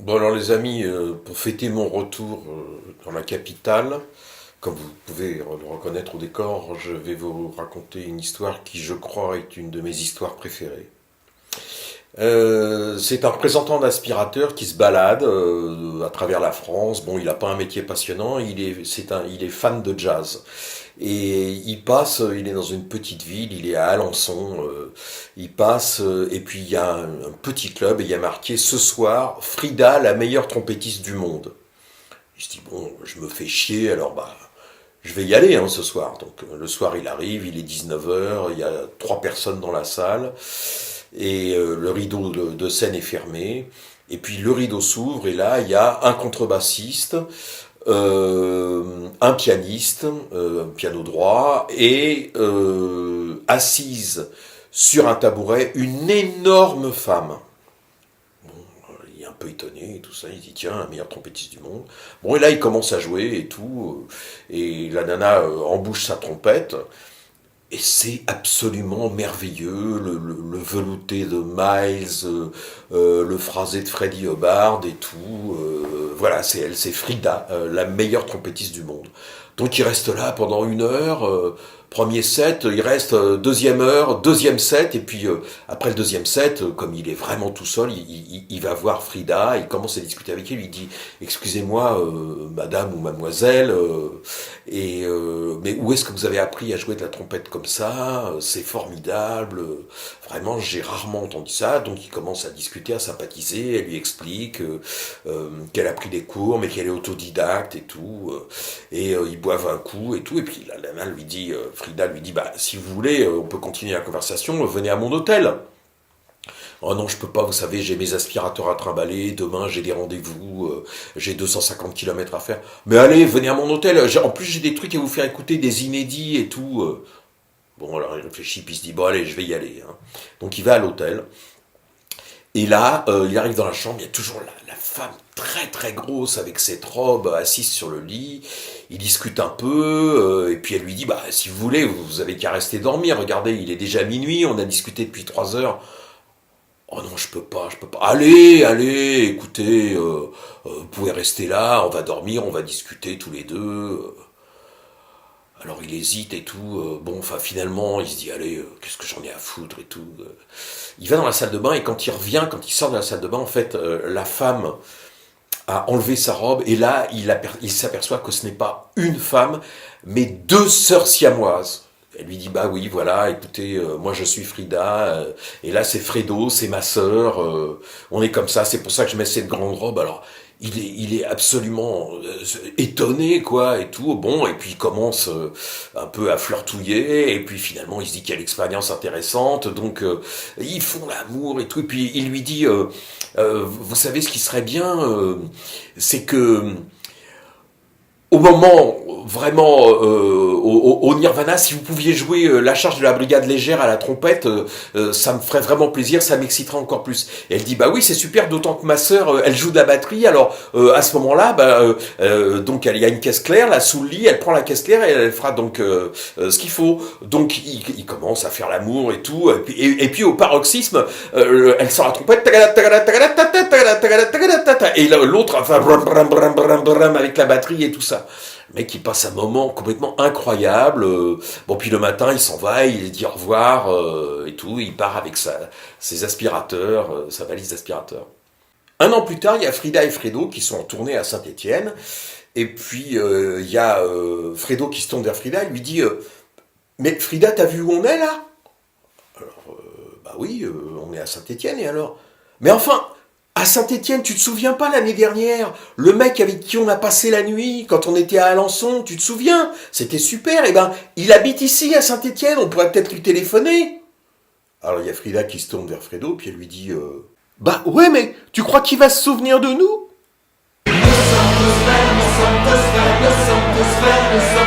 Bon alors les amis, pour fêter mon retour dans la capitale, comme vous pouvez le reconnaître au décor, je vais vous raconter une histoire qui je crois est une de mes histoires préférées. C'est un représentant d'aspirateur qui se balade à travers la France. Bon, il n'a pas un métier passionnant, il est fan de jazz. Et il est dans une petite ville, il est à Alençon, il passe, et puis il y a un petit club, et il y a marqué ce soir, Frida, la meilleure trompettiste du monde. Il se dit, bon, je me fais chier, alors bah, je vais y aller ce soir. Donc le soir il arrive, il est 19 h, il y a 3 personnes dans la salle, et le rideau de scène est fermé, et puis le rideau s'ouvre, et là il y a un contrebassiste, un pianiste, piano droit, et assise sur un tabouret, une énorme femme. Il est un peu étonné et tout ça, il dit tiens, un meilleur trompettiste du monde. Bon, et là il commence à jouer et tout, et la nana embouche sa trompette, et c'est absolument merveilleux, le velouté de Miles, le phrasé de Freddie Hubbard et tout. Voilà, c'est elle, c'est Frida, la meilleure trompettiste du monde. Donc il reste là pendant 1 heure, premier set, il reste deuxième heure, deuxième set, et puis après le deuxième set, comme il est vraiment tout seul, il va voir Frida, il commence à discuter avec elle, il lui dit excusez-moi madame ou mademoiselle, mais où est-ce que vous avez appris à jouer de la trompette comme ça? C'est formidable, vraiment j'ai rarement entendu ça. Donc il commence à discuter, à sympathiser, elle lui explique qu'elle a pris des cours, mais qu'elle est autodidacte et tout, ils boivent un coup et tout, et puis la nana lui dit, Frida lui dit, bah si vous voulez, on peut continuer la conversation, venez à mon hôtel. Oh non, je peux pas, vous savez, j'ai mes aspirateurs à trimballer, demain j'ai des rendez-vous, j'ai 250 kilomètres à faire. Mais allez, venez à mon hôtel, en plus j'ai des trucs à vous faire écouter, des inédits et tout. Bon, alors il réfléchit, puis il se dit, bon allez, je vais y aller. Donc il va à l'hôtel, et là, il arrive dans la chambre, il y a toujours la femme très très grosse avec cette robe assise sur le lit. Il discute un peu, et puis elle lui dit, bah si vous voulez, vous avez qu'à rester dormir, regardez, il est déjà minuit, on a discuté depuis 3 heures. Oh non, je peux pas, je peux pas. Allez, allez, écoutez, vous pouvez rester là, on va dormir, on va discuter tous les deux. Alors il hésite et tout. Bon, enfin finalement, il se dit allez, qu'est-ce que j'en ai à foutre et tout. Il va dans la salle de bain, et quand il revient, quand il sort de la salle de bain, en fait, la femme a enlevé sa robe, et là, il s'aperçoit que ce n'est pas une femme, mais 2 sœurs siamoises. Elle lui dit bah oui, voilà, écoutez, moi je suis Frida, et là c'est Fredo, c'est ma sœur, on est comme ça, c'est pour ça que je mets cette grande robe. Alors il est absolument étonné quoi et tout. Bon, et puis il commence un peu à flirtouiller, et puis finalement il se dit qu'il y a l'expérience intéressante, donc ils font l'amour et tout, et puis il lui dit vous savez ce qui serait bien, c'est que au moment vraiment au Nirvana, si vous pouviez jouer la charge de la brigade légère à la trompette, ça me ferait vraiment plaisir, ça m'exciterait encore plus. Et elle dit bah oui c'est super, d'autant que ma sœur elle joue de la batterie, alors à ce moment-là donc il y a une caisse claire là sous le lit, elle prend la caisse claire et elle fera donc ce qu'il faut. Donc il commence à faire l'amour et tout, et puis au paroxysme elle sort la trompette, et l'autre enfin avec la batterie et tout ça. Le mec, il passe un moment complètement incroyable. Bon, puis le matin, il s'en va, il dit au revoir et tout. Il part avec ses aspirateurs, sa valise d'aspirateur. 1 an plus tard, il y a Frida et Fredo qui sont en tournée à Saint-Étienne. Et puis, il y a Fredo qui se tourne vers Frida et lui dit mais Frida, t'as vu où on est là? Alors, bah oui, on est à Saint-Étienne, et alors? Mais enfin, à Saint-Étienne, tu te souviens pas l'année dernière? Le mec avec qui on a passé la nuit, quand on était à Alençon, tu te souviens? C'était super, et ben, il habite ici, à Saint-Étienne, on pourrait peut-être lui téléphoner. Alors il y a Frida qui se tourne vers Fredo, puis elle lui dit bah ouais, mais tu crois qu'il va se souvenir de nous? Nous sommes tous frères, nous sommes tous frères, nous sommes tous frères, nous sommes